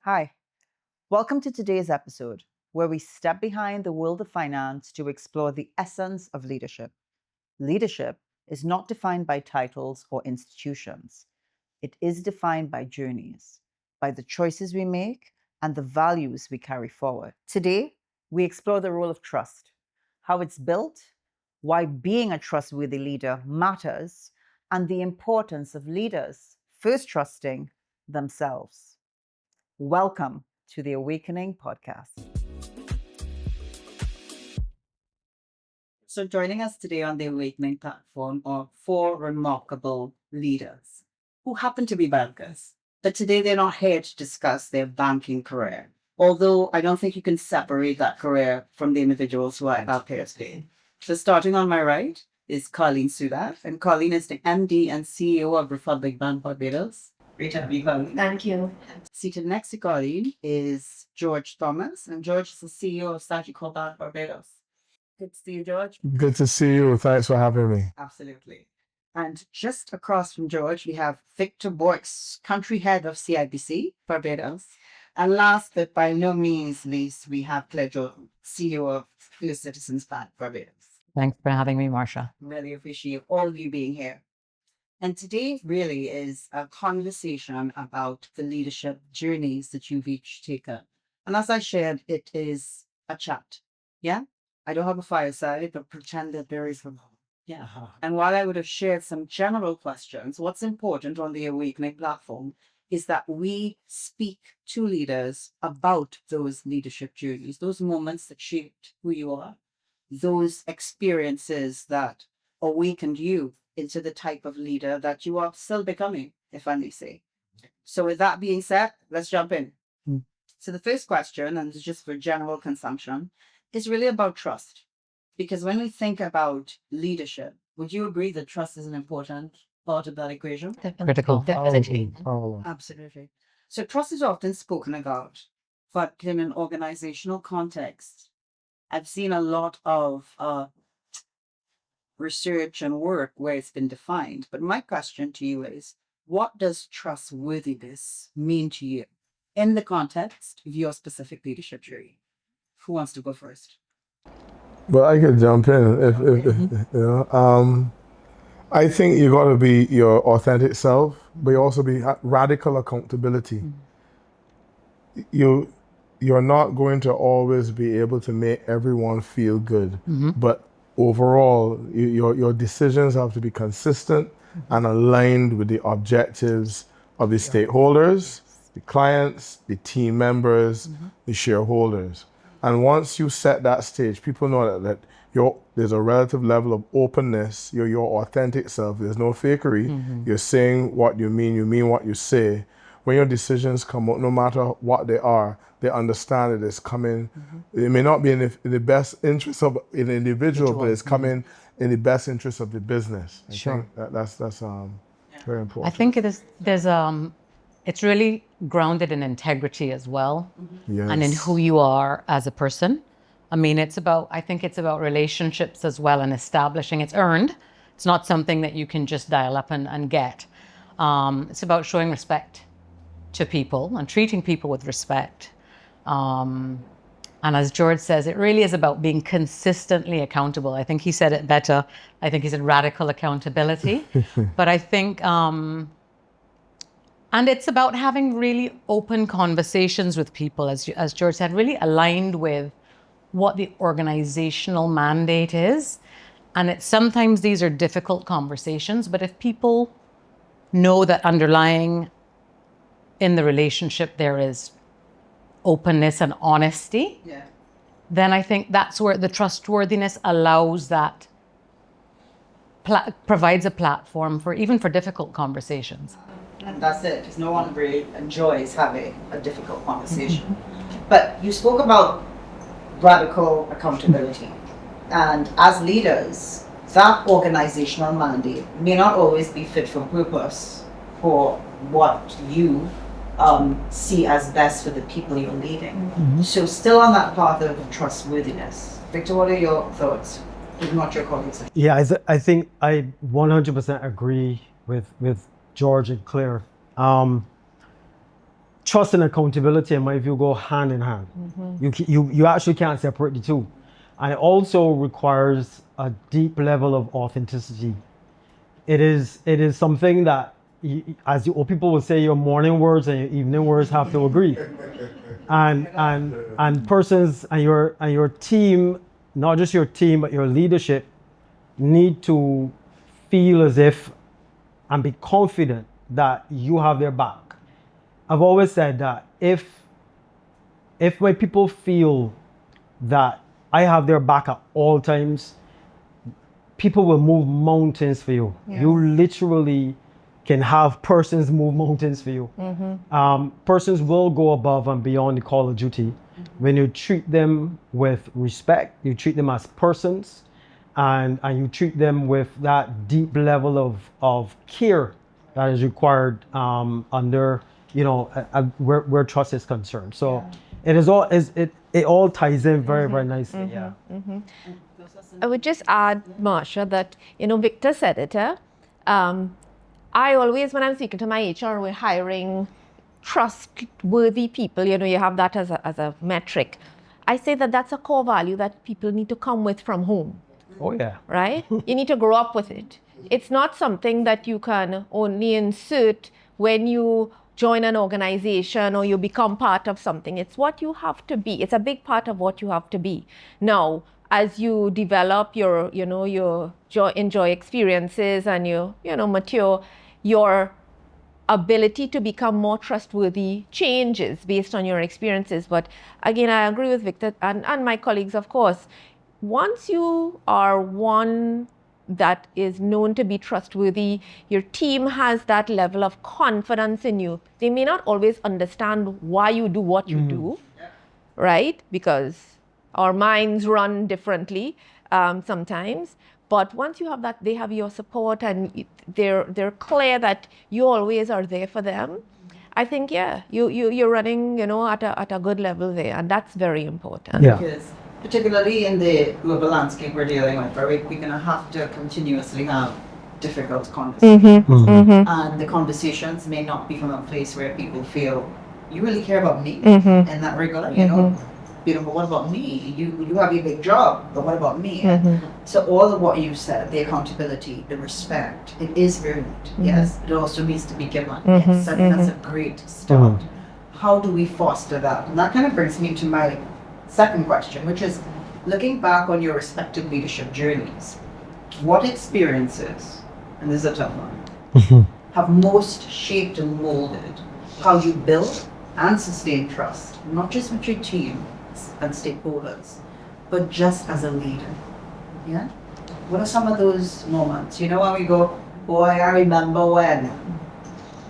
Hi, welcome to today's episode, where we step behind the world of finance to explore the essence of leadership. Leadership is not defined by titles or institutions, it is defined by journeys, by the choices we make, and the values we carry forward. Today, we explore the role of trust, how it's built, why being a trustworthy leader matters, and the importance of leaders first trusting themselves. Welcome to the Awakening Podcast. So, joining us today on the Awakening platform are four remarkable leaders who happen to be bankers. But today they're not here to discuss their banking career, although I don't think you can separate that career from the individuals who are up here today. So, starting on my right is Carlene Seudat, and Carlene is the MD and CEO of Republic Bank Barbados. Great to have you, Carlene. Thank you. Seated next to Carlene is George Thomas, and George is the CEO of Sagicor Bank Barbados. Good to see you, George. Good to see you. Thanks for having me. Absolutely. And just across from George, we have Victor Boyks, country head of CIBC Barbados. And last but by no means least, we have Claire Jordan, CEO of First Citizens Bank Barbados. Thanks for having me, Marsha. Really appreciate all of you being here. And today really is a conversation about the leadership journeys that you've each taken. And as I shared, it is a chat. Yeah? I don't have a fireside, but pretend that there is one. Yeah. And while I would have shared some general questions, what's important on the Awakening platform is that we speak to leaders about those leadership journeys, those moments that shaped who you are, those experiences that awakened you into the type of leader that you are still becoming, if I may say. So with that being said, let's jump in. So the first question, and it's just for general consumption, is really about trust. Because when we think about leadership, would you agree that trust is an important part of that equation? Critical. Definitely. Absolutely. So trust is often spoken about, but in an organizational context, I've seen a lot of research and work where it's been defined. But my question to you is, what does trustworthiness mean to you in the context of your specific leadership journey? Who wants to go first? Well, I could jump in if you know. I think you got to be your authentic self, but you also be radical accountability. You're not going to always be able to make everyone feel good, but overall, your decisions have to be consistent and aligned with the objectives of the stakeholders, the clients, the team members, the shareholders. And once you set that stage, people know that there's a relative level of openness. You're your authentic self. There's no fakery. You're saying what you mean what you say. When your decisions come out, no matter what they are, they understand that it's coming. It may not be in the best interest of an individual, but it's coming in the best interest of the business. I think that's very important. I think it's really grounded in integrity as well, and in who you are as a person. I mean, I think it's about relationships as well, and establishing. It's earned. It's not something that you can just dial up and get. It's about showing respect to people and treating people with respect. And as George says, it really is about being consistently accountable. I think he said it better. I think he said radical accountability. But I think, and it's about having really open conversations with people, as George said, really aligned with what the organizational mandate is. And sometimes these are difficult conversations, but if people know that underlying in the relationship there is openness and honesty, then I think that's where the trustworthiness allows that, provides a platform for difficult conversations. And that's it, because no one really enjoys having a difficult conversation. But you spoke about radical accountability. And as leaders, that organizational mandate may not always be fit for purpose for what you see as best for the people you're leading. So still on that path of trustworthiness. Victor, what are your thoughts? If not your colleagues. Yeah, I think I 100% agree with George and Claire. trust and accountability, in my view, go hand in hand. You actually can't separate the two. And it also requires a deep level of authenticity. It is something that, people will say, your morning words and your evening words have to agree. And persons and your team, not just your team, but your leadership, need to feel as if and be confident that you have their back. I've always said that if my people feel that I have their back at all times, people will move mountains for you. Yes. You literally can have persons move mountains for you. Persons will go above and beyond the call of duty when you treat them with respect, you treat them as persons, and you treat them with that deep level of care that is required under, where trust is concerned. So it all ties in very, very nicely. Yeah. I would just add, Marsha, that, Victor said it. I always, when I'm speaking to my HR, we're hiring trustworthy people. You have that as a metric. I say that that's a core value that people need to come with from home. Oh, yeah. Right? You need to grow up with it. It's not something that you can only insert when you join an organization or you become part of something. It's what you have to be. It's a big part of what you have to be. Now, as you develop your enjoy experiences and you mature, your ability to become more trustworthy changes based on your experiences. But again, I agree with Victor and my colleagues, of course. Once you are one that is known to be trustworthy, your team has that level of confidence in you. They may not always understand why you do what you do, right? Because our minds run differently sometimes. But once you have that, they have your support and they're clear that you always are there for them. I think, you're running, at a good level there, and that's very important. Yeah. Because particularly in the global landscape we're dealing with, we're going to have to continuously have difficult conversations. And the conversations may not be from a place where people feel, you really care about me in that regard, but what about me? You have a big job, but what about me? So all of what you said, the accountability, the respect, it is earned. Yes, it also needs to be given. Yes, I think that's a great start. How do we foster that? And that kind of brings me to my second question, which is looking back on your respective leadership journeys, what experiences, and this is a tough one, have most shaped and molded how you build and sustain trust, not just with your team and stakeholders, but just as a leader? Yeah? What are some of those moments? When we go, boy, I remember when.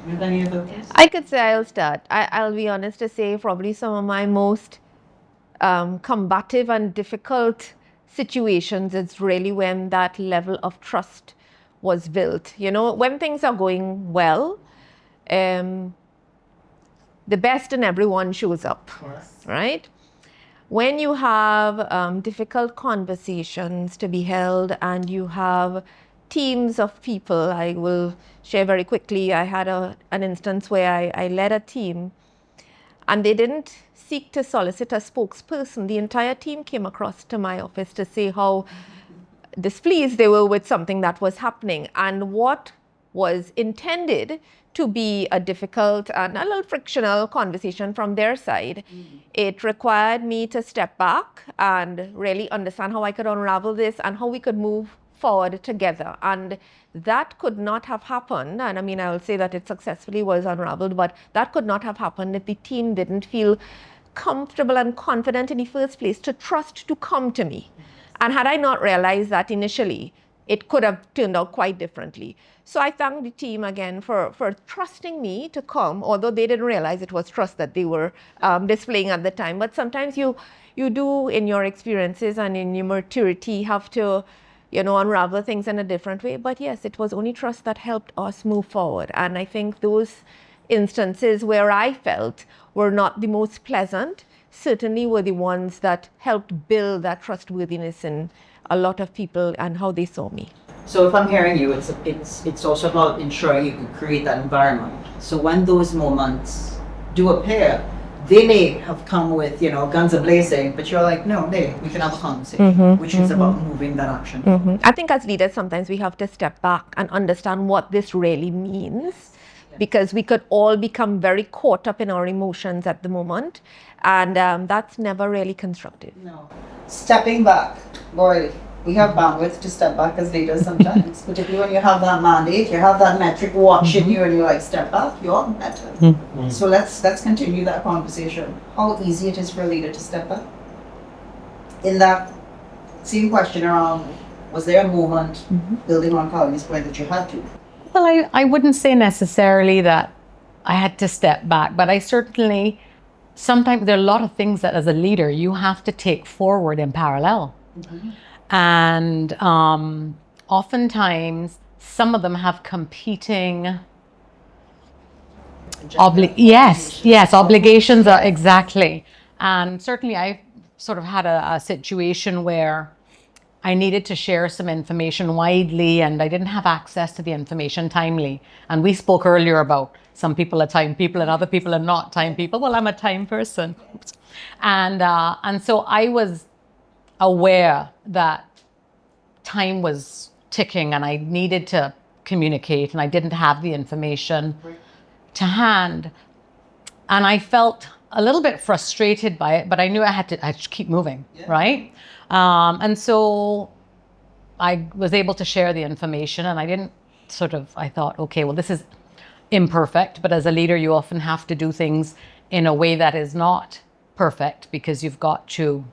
You have any of those? I could say I'll start. I'll be honest to say probably some of my most combative and difficult situations is really when that level of trust was built. When things are going well, the best in everyone shows up, right? When you have difficult conversations to be held and you have teams of people, I will share very quickly, I had an instance where I led a team and they didn't seek to solicit a spokesperson. The entire team came across to my office to say how displeased they were with something that was happening. And what was intended to be a difficult and a little frictional conversation from their side, it required me to step back and really understand how I could unravel this and how we could move forward together. And that could not have happened, and I will say that it successfully was unraveled, but that could not have happened if the team didn't feel comfortable and confident in the first place to trust to come to me. And had I not realized that initially, it could have turned out quite differently. So I thank the team again for trusting me to come, although they didn't realize it was trust that they were displaying at the time. But sometimes you do, in your experiences and in your maturity, have to unravel things in a different way. But yes, it was only trust that helped us move forward. And I think those instances where I felt were not the most pleasant certainly were the ones that helped build that trustworthiness in a lot of people and how they saw me. So if I'm hearing you, it's also about ensuring you can create that environment. So when those moments do a pair, they may have come with, guns a-blazing, but you're like, no, we can have a conversation, which is about moving that action. I think as leaders, sometimes we have to step back and understand what this really means, because we could all become very caught up in our emotions at the moment, and that's never really constructive. No. Stepping back, boy, we have bandwidth to step back as leaders sometimes, particularly when you have that mandate, you have that metric watching you, and you're like, step back, you're better. So let's continue that conversation. How easy it is for a leader to step back? In that same question around, was there a moment, building on Carlene's point, that you had to? Well, I wouldn't say necessarily that I had to step back, but I certainly, sometimes there are a lot of things that as a leader you have to take forward in parallel. And oftentimes some of them have competing obligations are exactly. And certainly I sort of had a situation where I needed to share some information widely and I didn't have access to the information timely. And we spoke earlier about some people are time people and other people are not time people. Well, I'm a time person. And so I was aware that time was ticking and I needed to communicate and I didn't have the information to hand. And I felt a little bit frustrated by it, but I knew I had to keep moving, right? And so I was able to share the information and I thought, okay, well, this is imperfect, but as a leader, you often have to do things in a way that is not perfect because you've got to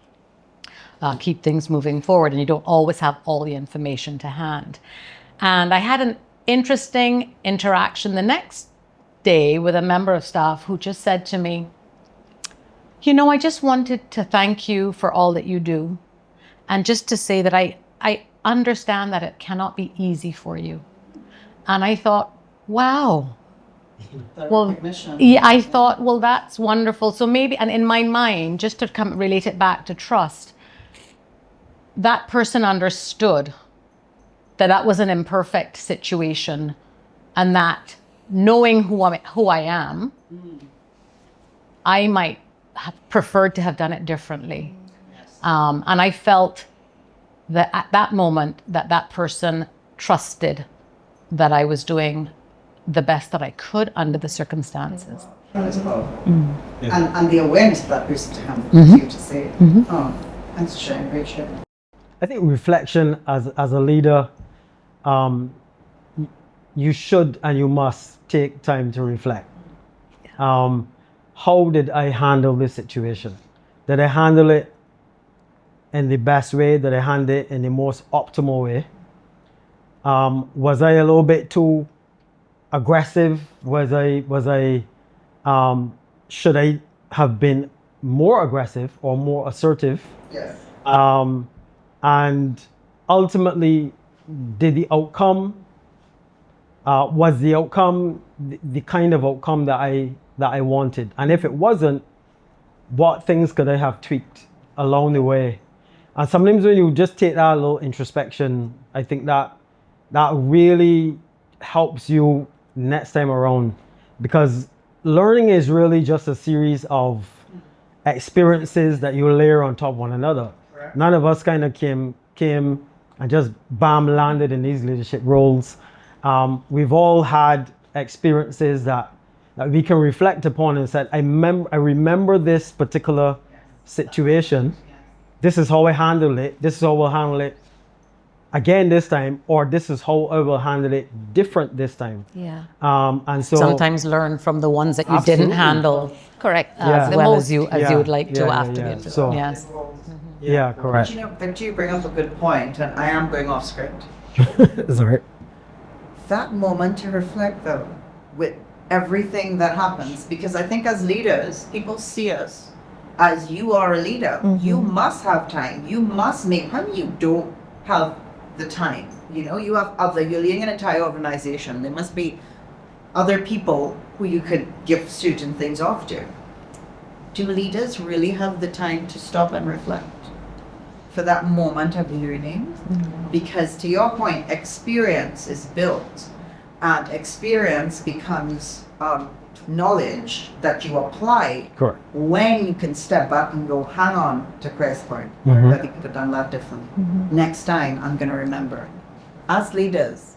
keep things moving forward and you don't always have all the information to hand. And I had an interesting interaction the next day with a member of staff who just said to me, I just wanted to thank you for all that you do. And just to say that I understand that it cannot be easy for you. And I thought, wow. Well, yeah, I thought, well, that's wonderful. So maybe, and in my mind, just to relate it back to trust, that person understood that that was an imperfect situation and that knowing who I am, I might have preferred to have done it differently. And I felt that at that moment that person trusted that I was doing the best that I could under the circumstances. And the awareness of that person to have you to say, thanks for sharing, great sharing. I think reflection as a leader, you should and you must take time to reflect. How did I handle this situation? Did I handle it in the best way? Did I handle it in the most optimal way? Was I a little bit too aggressive? Should I have been more aggressive or more assertive? Yes. And ultimately, did the outcome, was the outcome the kind of outcome that I wanted? And if it wasn't, what things could I have tweaked along the way? And sometimes when you just take that little introspection, I think that really helps you next time around, because learning is really just a series of experiences that you layer on top of one another. Correct. None of us kind of came and just landed in these leadership roles. We've all had experiences that we can reflect upon and said, I remember this particular situation. This is how I handled it. This is how we'll handle it again this time, or this is how I will handle it different this time. Yeah. And so sometimes learn from the ones that you didn't handle. Correct. As well as you would like to after the interview. So, yes. Yeah, correct. But you bring up a good point, and I am going off script. It's all right. That moment to reflect, though, with everything that happens, because I think as leaders, people see us as you are a leader. You must have time. You must make. How you don't have the time? You have you're leading an entire organization. There must be other people who you could give certain things off to. Do leaders really have the time to stop and reflect for that moment of learning? Because to your point, experience is built, and experience becomes knowledge that you apply, Correct. when you can step back and go, hang on to Chris' point, that he could have done that differently. Next time, I'm going to remember. As leaders,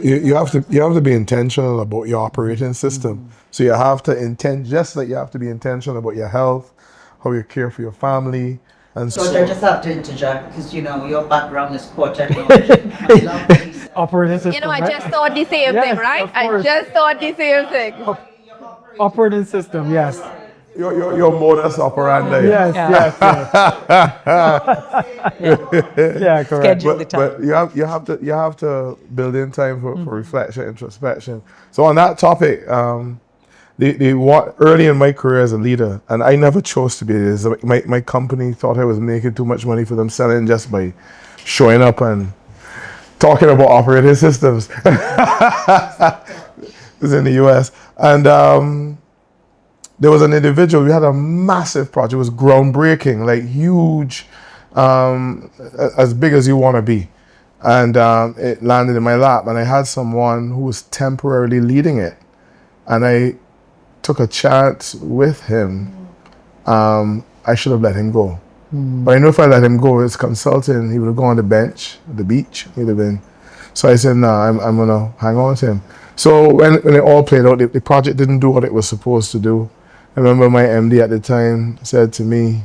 You have to be intentional about your operating system. So you have to just like you have to be intentional about your health, how you care for your family, and so I just have to interject because your background is core technology. I love what you said. Operating system. You know, I right? just thought the same Yes, thing, right? of I course. just thought the same thing. Operating system, yes. Your modus operandi. Yes, Yeah. yes. Yeah, correct. Schedule the time. But you have to build in time for reflection, introspection. So on that topic, early in my career as a leader, and I never chose to be this. My company thought I was making too much money for them selling just by showing up and talking about operating systems. It was in the US. And there was an individual, we had a massive project. It was groundbreaking, like huge, as big as you want to be. And it landed in my lap. And I had someone who was temporarily leading it. And I took a chance with him. I should have let him go. But I know if I let him go, as consulting, he would have gone on the bench, at the beach. He'd have been. So I said, no, I'm going to hang on to him. So when it all played out, the project didn't do what it was supposed to do. I remember my MD at the time said to me,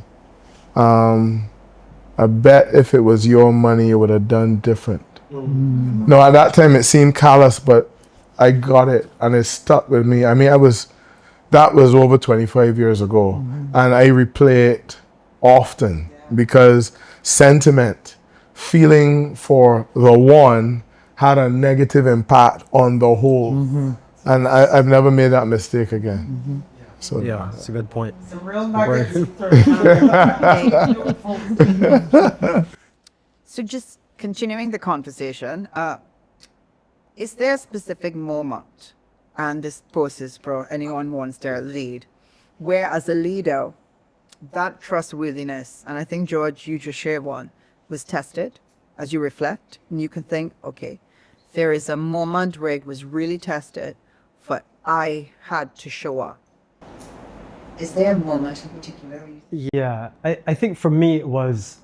I bet if it was your money, you would have done different. No, at that time it seemed callous, but I got it and it stuck with me. I mean, that was over 25 years ago, and I replay it often because sentiment, feeling for the one, had a negative impact on the whole. And I've never made that mistake again. So Yeah, that's a good point. Some real nuggets. So just continuing the conversation, is there a specific moment, and this process for anyone who wants to lead, where as a leader, that trustworthiness, and I think George, you just shared one, was tested as you reflect, and you can think, okay, there is a moment where it was really tested, but I had to show up. Is there a moment in particular? Yeah, I think for me it was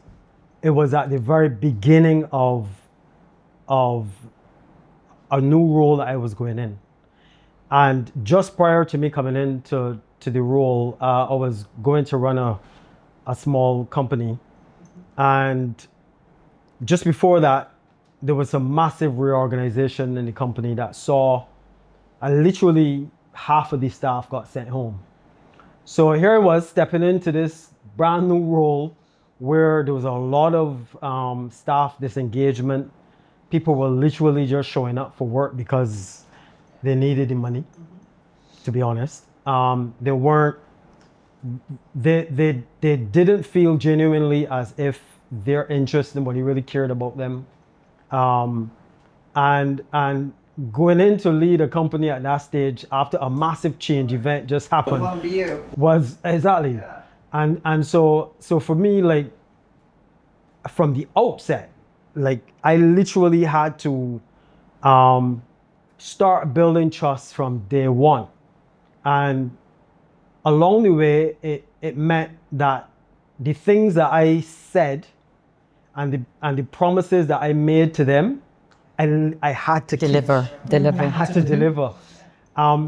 at the very beginning of a new role that I was going in. And just prior to me coming into the role, I was going to run a small company. And just before that, there was a massive reorganization in the company that saw literally half of the staff got sent home. So here I was stepping into this brand new role where there was a lot of staff disengagement. People were literally just showing up for work because they needed the money, to be honest. They didn't feel genuinely as if their interest in nobody really cared about them. And going in to lead a company at that stage after a massive change event just happened was exactly. Yeah. And so for me, like from the outset, like I literally had to start building trust from day one. And along the way, it meant that the things that I said and the promises that I made to them, I had to Deliver. I had to deliver,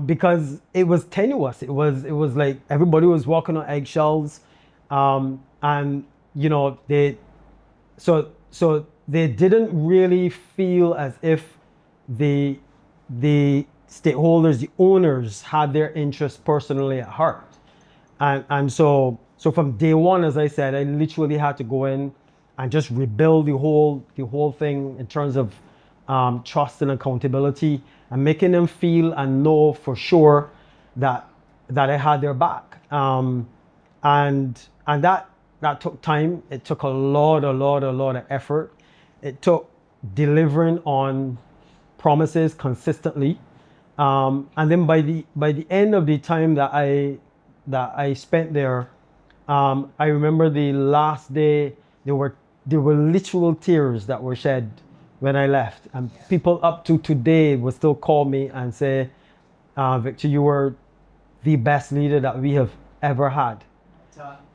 because it was tenuous. It was like everybody was walking on eggshells, and so they didn't really feel as if the stakeholders, the owners, had their interests personally at heart, and so from day one, as I said, I literally had to go in and just rebuild the whole thing in terms of trust and accountability, and making them feel and know for sure that I had their back. And that took time. It took a lot of effort. It took delivering on promises consistently. And then by the end of the time that I spent there, I remember the last day there were literal tears that were shed when I left, and people up to today will still call me and say, Victor, you were the best leader that we have ever had.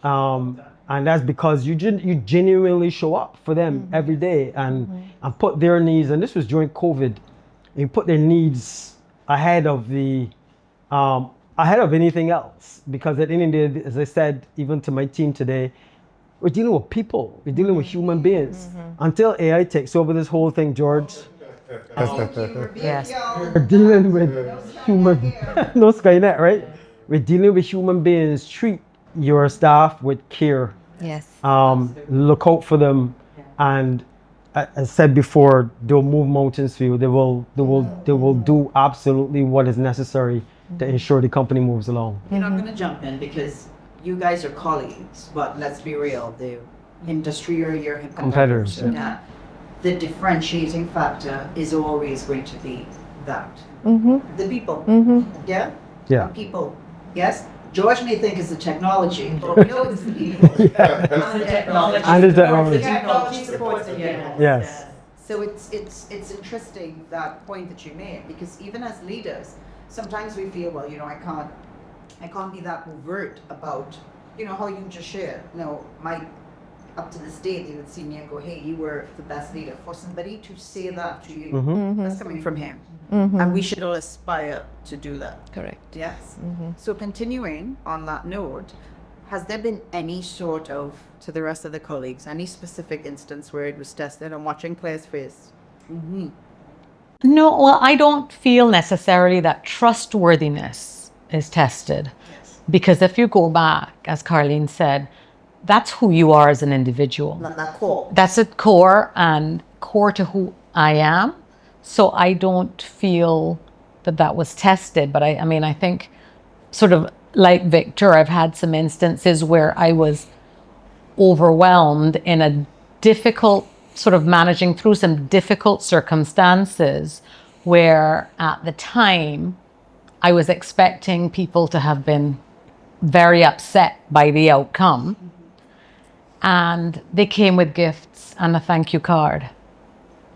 And that's because you genuinely show up for them every day and put their needs, and this was during COVID, you put their needs ahead of anything else. Because at the end of the day, as I said, even to my team today, we're dealing with people, we're dealing with human beings. Until AI takes over this whole thing, George, Yes. we're dealing with human, no Skynet, right? We're dealing with human beings. Treat your staff with care. Yes. Look out for them, and as I said before, they'll move mountains for you. They will do absolutely what is necessary to ensure the company moves along. You know, I'm going to jump in because you guys are colleagues, but let's be real, the industry or your competitors. Competitors, The differentiating factor is always going to be that. The people. Yeah? Yeah. People. Yes? George may think it's the technology, but we know it's the people. And the technology. And the technology. The technology supports it. Yes. So it's interesting that point that you made, because even as leaders, sometimes we feel, well, you know, I can't be that overt about, you know, how you just shared. No, up to this day, they would see me and go, hey, you were the best leader. For somebody to say that to you, that's coming from him. And we should all aspire to do that. Correct. Yes. So continuing on that note, has there been any sort of, to the rest of the colleagues, any specific instance where it was tested? I'm watching Claire's face. No, well, I don't feel necessarily that trustworthiness is tested. Yes. Because if you go back, as Carlene said, that's who you are as an individual. That core. That's at core and core to who I am. So I don't feel that was tested. But I mean, I think sort of like Victor, I've had some instances where I was overwhelmed in a difficult, sort of managing through some difficult circumstances where at the time I was expecting people to have been very upset by the outcome. And they came with gifts and a thank you card.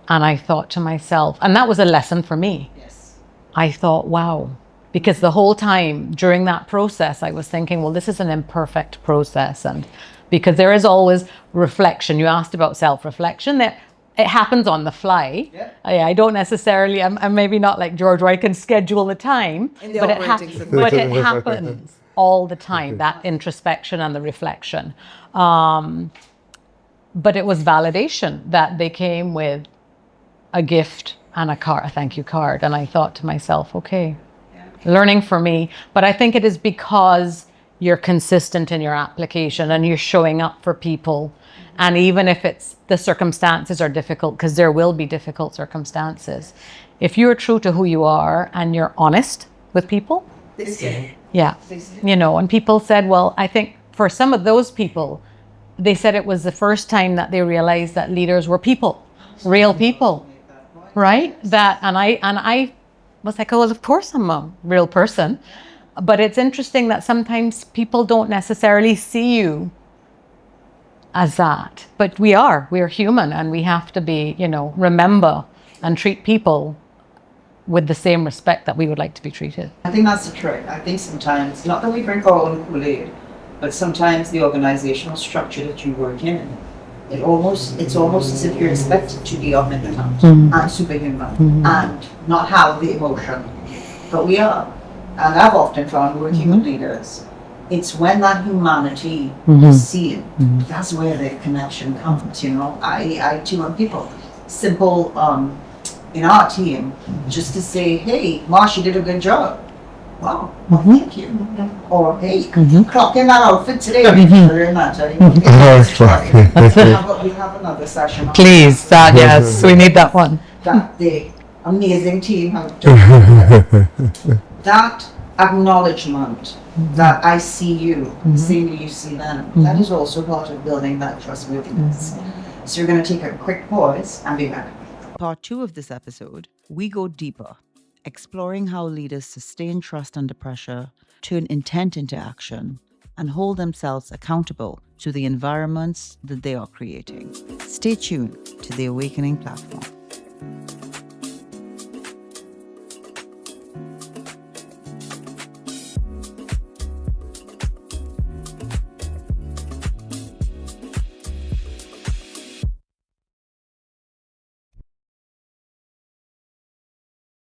And I thought to myself, and that was a lesson for me. Yes. I thought, wow, because the whole time during that process, I was thinking, well, this is an imperfect process. And because there is always reflection. You asked about self-reflection, that it happens on the fly. Yeah. I don't necessarily, I'm maybe not like George where I can schedule the time, In the but operating system. but it happens all the time, that introspection and the reflection. But it was validation that they came with a gift and a thank you card. And I thought to myself, okay, learning for me. But I think it is because you're consistent in your application and you're showing up for people. And even if the circumstances are difficult, because there will be difficult circumstances, if you're true to who you are and you're honest with people, you know, and people said, well, I think for some of those people, they said it was the first time that they realized that leaders were people, real people, right? And I was like, oh, well, of course I'm a real person. But it's interesting that sometimes people don't necessarily see you as that. But we're human, and we have to be, you know, remember and treat people with the same respect that we would like to be treated. I think that's the trick. I think sometimes, not that we drink our own Kool-Aid, but sometimes the organizational structure that you work in, it's almost as if you're expected to be omnipotent and superhuman and not have the emotion. But we are. And I've often found working with leaders, it's when that humanity is seen, that's where the connection comes, you know. I too am people. Simple, in our team, just to say, hey, Marsh, you did a good job. Wow, well, thank you. Or, hey, clock in that outfit today. Very much. We have another session. Please, yes, we need that one. That the amazing team have done. That acknowledgement that I see you, the same way you see them, that is also part of building that trustworthiness. So we're going to take a quick pause and be back. Part 2 of this episode, we go deeper, exploring how leaders sustain trust under pressure, turn intent into action, and hold themselves accountable to the environments that they are creating. Stay tuned to the Awakening platform.